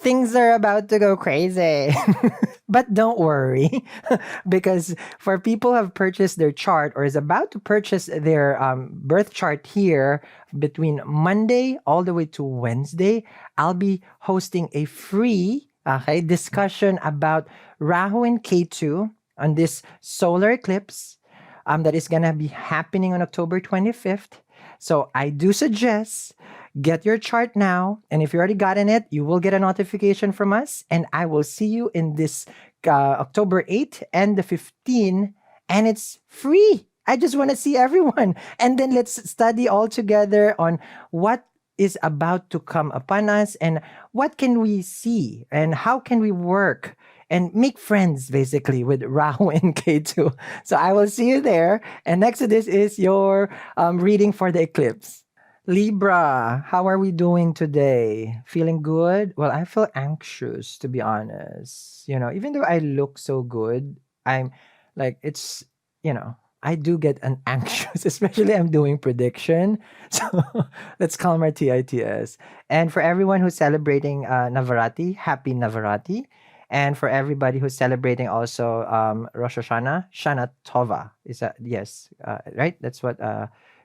things are about to go crazy. But don't worry, because for people who have purchased their chart or is about to purchase their birth chart here between Monday all the way to Wednesday, I'll be hosting a free discussion about Rahu and Ketu on this solar eclipse that is going to be happening on October 25th. So I do suggest get your chart now. And if you already gotten it, you will get a notification from us. And I will see you in this October 8th and the 15th. And it's free. I just want to see everyone. And then let's study all together on what is about to come upon us and what can we see and how can we work and make friends basically with Rahu and Ketu. So I will see you there. And next to this is your reading for the eclipse. Libra, how are we doing today? Feeling good? Well, I feel anxious to be honest. Even though I look so good, I'm like, I do get an anxious, especially I'm doing prediction. So let's calm our TITS. And for everyone who's celebrating Navarati, happy Navarati. And for everybody who's celebrating also Rosh Hashanah, Shana Tova. Is that, yes, right? That's what,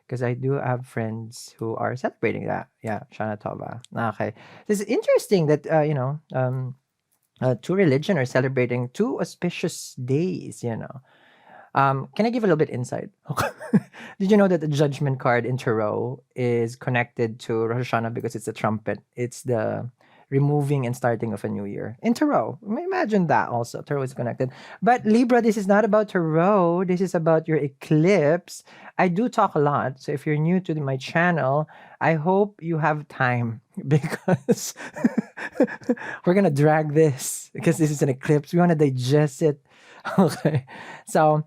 because I do have friends who are celebrating that. Yeah, Shana Tova. Okay. It's interesting that, two religion are celebrating two auspicious days. Can I give a little bit insight? Did you know that the judgment card in Tarot is connected to Rosh Hashanah because it's a trumpet? It's the removing and starting of a new year. In Tarot, imagine that also. Tarot is connected. But Libra, this is not about Tarot. This is about your eclipse. I do talk a lot. So if you're new to my channel, I hope you have time because we're going to drag this because this is an eclipse. We want to digest it. Okay. So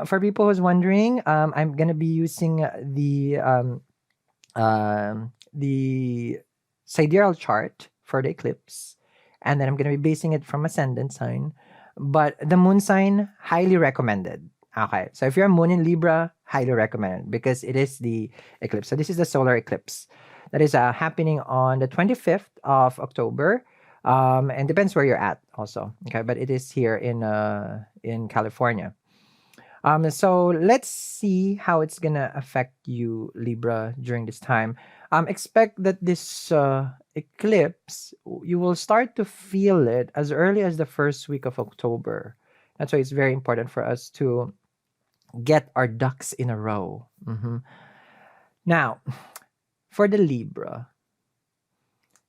for people who's wondering, I'm going to be using the sidereal chart for the eclipse, and then I'm going to be basing it from ascendant sign, but the moon sign highly recommended. Okay, so if you're a moon in Libra, highly recommended because it is the eclipse. So this is the solar eclipse that is happening on the 25th of October, and depends where you're at also. Okay, but it is here in California. So let's see how it's gonna affect you, Libra, during this time. Expect that this eclipse, you will start to feel it as early as the first week of October. That's why it's very important for us to get our ducks in a row. Now, for the Libra,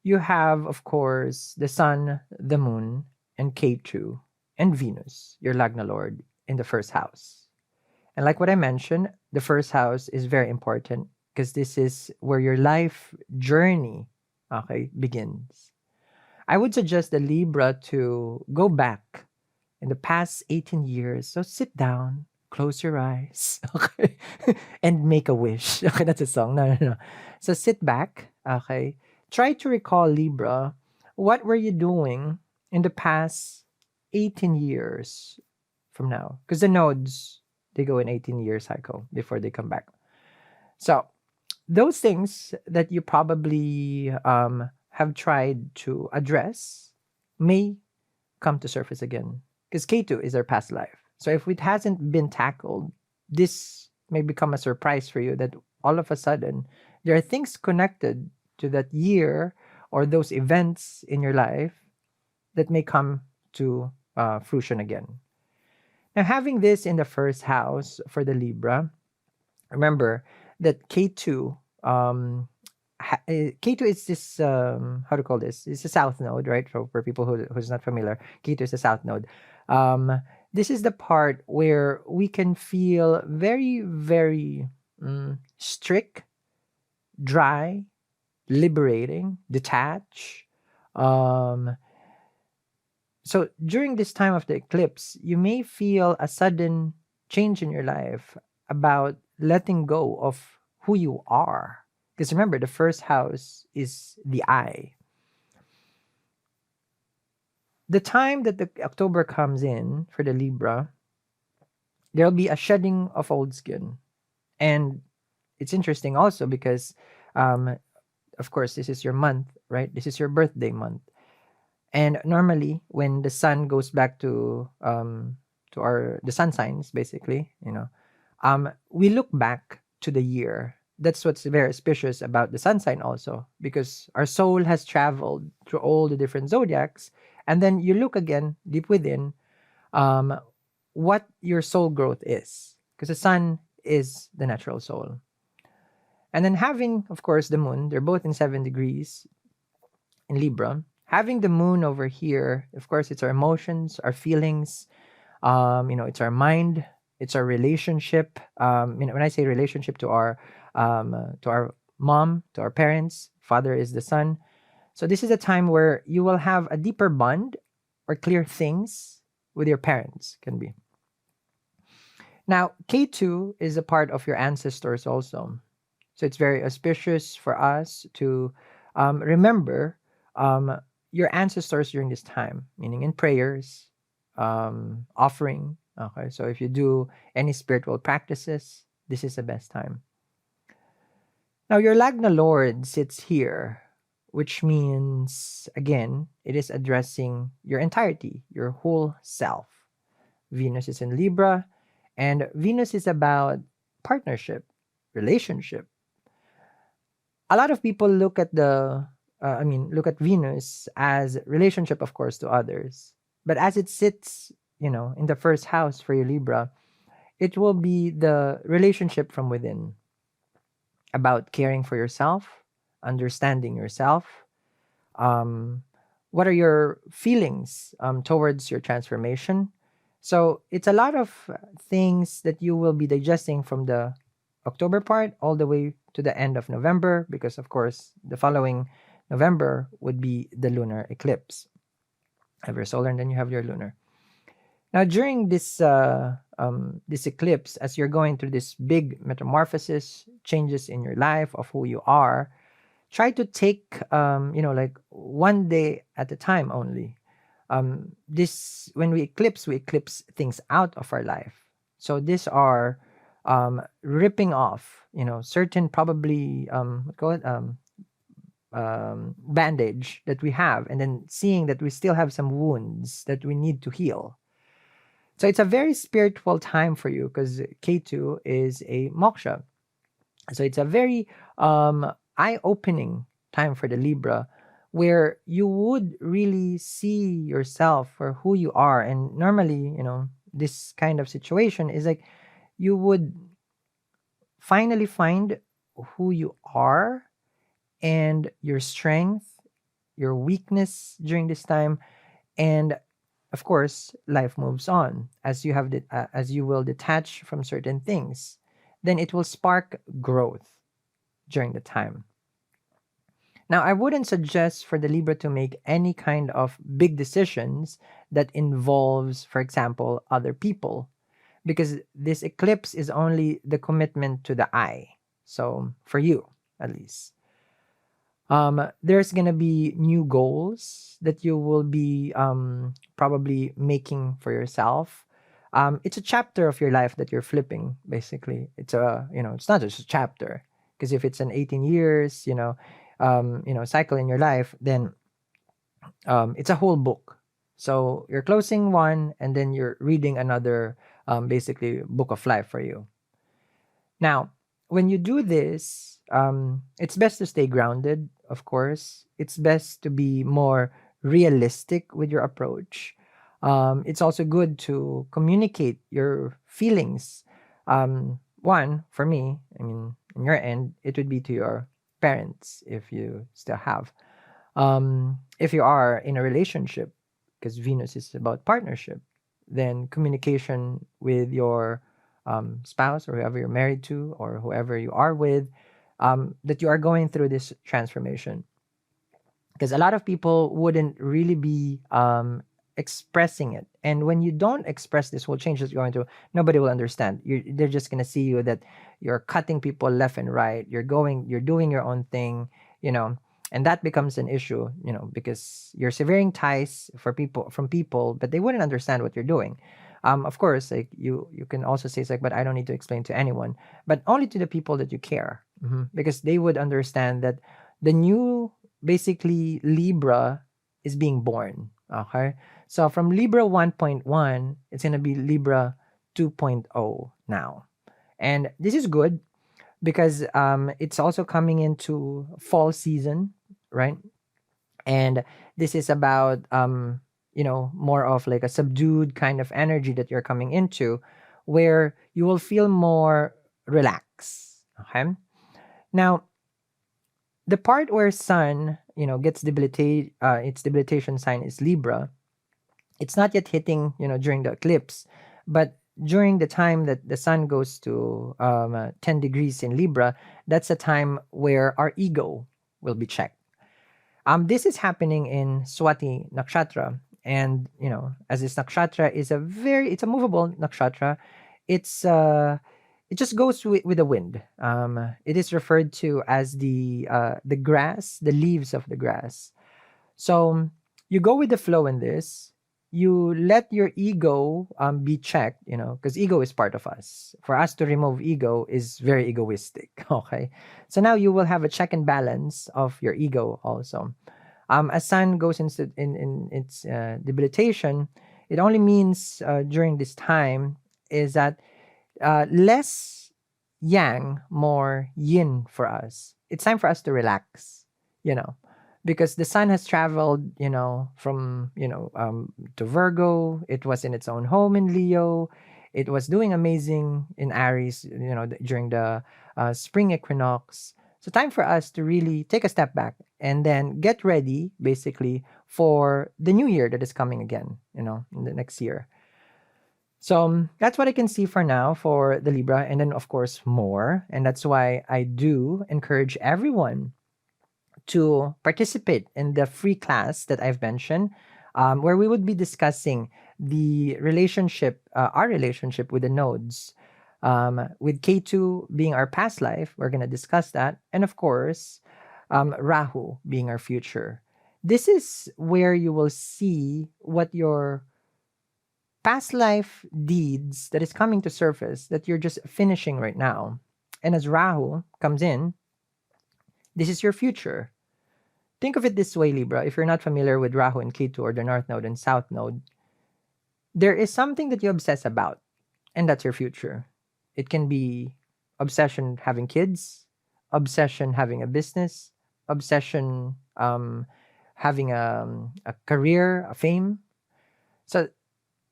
you have, of course, the Sun, the Moon, and Ketu, and Venus, your Lagna Lord, in the first house. And like what I mentioned, the first house is very important because this is where your life journey, begins. I would suggest the Libra to go back in the past 18 years. So sit down, close your eyes, okay, and make a wish. Okay, that's a song. No, no, no. So sit back, okay. Try to recall, Libra, what were you doing in the past 18 years from now? Because the nodes, they go in 18-year cycle before they come back. So those things that you probably have tried to address may come to surface again because Ketu is our past life. So if it hasn't been tackled, this may become a surprise for you that all of a sudden there are things connected to that year or those events in your life that may come to fruition again. Now, having this in the first house for the Libra, remember that K2, K2 is this, how to call this? It's a south node, right? For people who's not familiar, K2 is a south node. This is the part where we can feel very, very strict, dry, liberating, detached. So during this time of the eclipse, you may feel a sudden change in your life about letting go of who you are. Because remember, the first house is the I. The time that the October comes in for the Libra, there'll be a shedding of old skin. And it's interesting also because, of course, this is your month, right? This is your birthday month. And normally, when the sun goes back to our the sun signs, basically, we look back to the year. That's what's very auspicious about the sun sign, also, because our soul has traveled through all the different zodiacs, and then you look again deep within um, what your soul growth is, because the sun is the natural soul, and then having, of course, the moon. They're both in 7 degrees in Libra. Having the moon over here, of course, it's our emotions, our feelings, it's our mind, it's our relationship. When I say relationship, to our mom, to our parents, father is the son. So this is a time where you will have a deeper bond or clear things with your parents, can be. Now, K2 is a part of your ancestors also. So it's very auspicious for us to remember um, your ancestors during this time, meaning in prayers, offering. Okay, so if you do any spiritual practices, this is the best time. Now, your Lagna Lord sits here, which means, again, it is addressing your entirety, your whole self. Venus is in Libra, and Venus is about partnership, relationship. A lot of people look at look at Venus as relationship, of course, to others. But as it sits, in the first house for your Libra, it will be the relationship from within, about caring for yourself, understanding yourself. Um, what are your feelings towards your transformation? So it's a lot of things that you will be digesting from the October part all the way to the end of November, because of course the following November would be the lunar eclipse. Have your solar and then you have your lunar. Now during this eclipse, as you're going through this big metamorphosis, changes in your life of who you are, try to take like one day at a time only. This When we eclipse things out of our life. So these are ripping off, certain, probably what call it bandage that we have, and then seeing that we still have some wounds that we need to heal. So it's a very spiritual time for you, because K2 is a moksha. So it's a very eye-opening time for the Libra, where you would really see yourself for who you are. And normally, this kind of situation is like you would finally find who you are and your strength, your weakness during this time. And of course, life moves on as as you will detach from certain things. Then it will spark growth during the time. Now, I wouldn't suggest for the Libra to make any kind of big decisions that involves, for example, other people, because this eclipse is only the commitment to the I. So for you, at least, there's gonna be new goals that you will be probably making for yourself. It's a chapter of your life that you're flipping. Basically, it's not just a chapter, because if it's an 18 years, cycle in your life, then it's a whole book. So you're closing one, and then you're reading another, basically book of life for you. Now, when you do this, it's best to stay grounded, of course. It's best to be more realistic with your approach. It's also good to communicate your feelings. One, for me, I mean, on your end, it would be to your parents, if you still have. If you are in a relationship, because Venus is about partnership, then communication with your spouse, or whoever you're married to, or whoever you are with, that you are going through this transformation. Because a lot of people wouldn't really be expressing it. And when you don't express this whole change that you're going through, nobody will understand. They're just going to see you that you're cutting people left and right. You're doing your own thing, and that becomes an issue, because you're severing ties from people, but they wouldn't understand what you're doing. Of course, like you can also say it's like, but I don't need to explain to anyone, but only to the people that you care, because they would understand that the new, basically, Libra is being born. Okay. So from Libra 1.1, it's going to be Libra 2.0 now. And this is good because it's also coming into fall season, right? And this is about more of like a subdued kind of energy that you're coming into, where you will feel more relaxed. Okay. Now, the part where sun gets debilitate, its debilitation sign is Libra. It's not yet hitting during the eclipse, but during the time that the sun goes to 10 degrees in Libra, that's a time where our ego will be checked. This is happening in Swati Nakshatra. And, as this nakshatra is it's a movable nakshatra, it just goes with the wind. It is referred to as the grass, the leaves of the grass. So you go with the flow in this. You let your ego be checked, because ego is part of us. For us to remove ego is very egoistic. Okay. So now you will have a check and balance of your ego also. As sun goes in its debilitation, it only means during this time is that less yang, more yin for us. It's time for us to relax, you know, because the sun has traveled, from, to Virgo. It was in its own home in Leo. It was doing amazing in Aries, during the spring equinox. So time for us to really take a step back and then get ready, basically, for the new year that is coming again, in the next year. So that's what I can see for now for the Libra, and then of course more. And that's why I do encourage everyone to participate in the free class that I've mentioned, where we would be discussing the relationship, our relationship with the nodes. With K2 being our past life, we're going to discuss that. And of course, Rahu being our future. This is where you will see what your past life deeds that is coming to surface that you're just finishing right now. And as Rahu comes in, this is your future. Think of it this way, Libra. If you're not familiar with Rahu and Ketu, or the North Node and South Node, there is something that you obsess about, and that's your future. It can be obsession having kids, obsession having a business, obsession having a career, a fame. So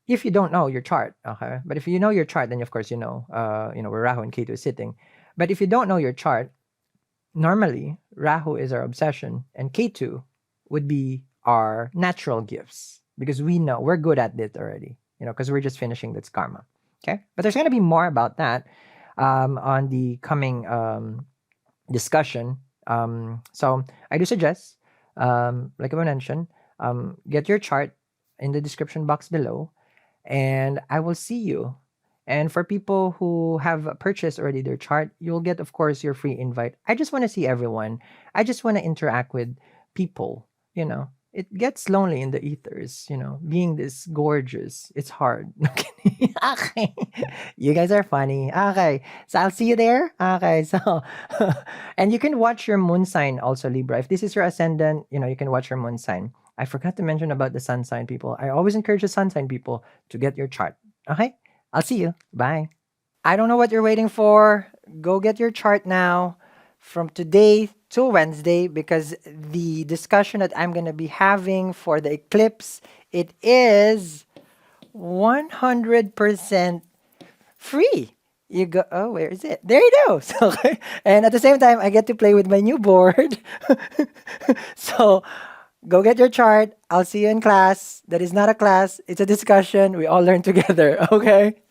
if you don't know your chart, okay, but if you know your chart, then of course where Rahu and Ketu is sitting. But if you don't know your chart, normally Rahu is our obsession, and Ketu would be our natural gifts, because we know we're good at it already, because we're just finishing this karma. Okay, but there's going to be more about that on the coming discussion. So I do suggest, like I mentioned, get your chart in the description box below, and I will see you. And for people who have purchased already their chart, you'll get, of course, your free invite. I just want to see everyone. I just want to interact with people. It gets lonely in the ethers. Being this gorgeous, it's hard. Okay, you guys are funny. Okay, so I'll see you there. Okay, so and you can watch your moon sign also, Libra. If this is your ascendant, you can watch your moon sign. I forgot to mention about the sun sign people. I always encourage the sun sign people to get your chart. Okay, I'll see you. Bye. I don't know what you're waiting for. Go get your chart now from today to Wednesday, because the discussion that I'm going to be having for the eclipse, it is 100% free. You go, oh, where is it? There you go. So, and at the same time, I get to play with my new board. So go get your chart. I'll see you in class. That is not a class. It's a discussion. We all learn together. Okay.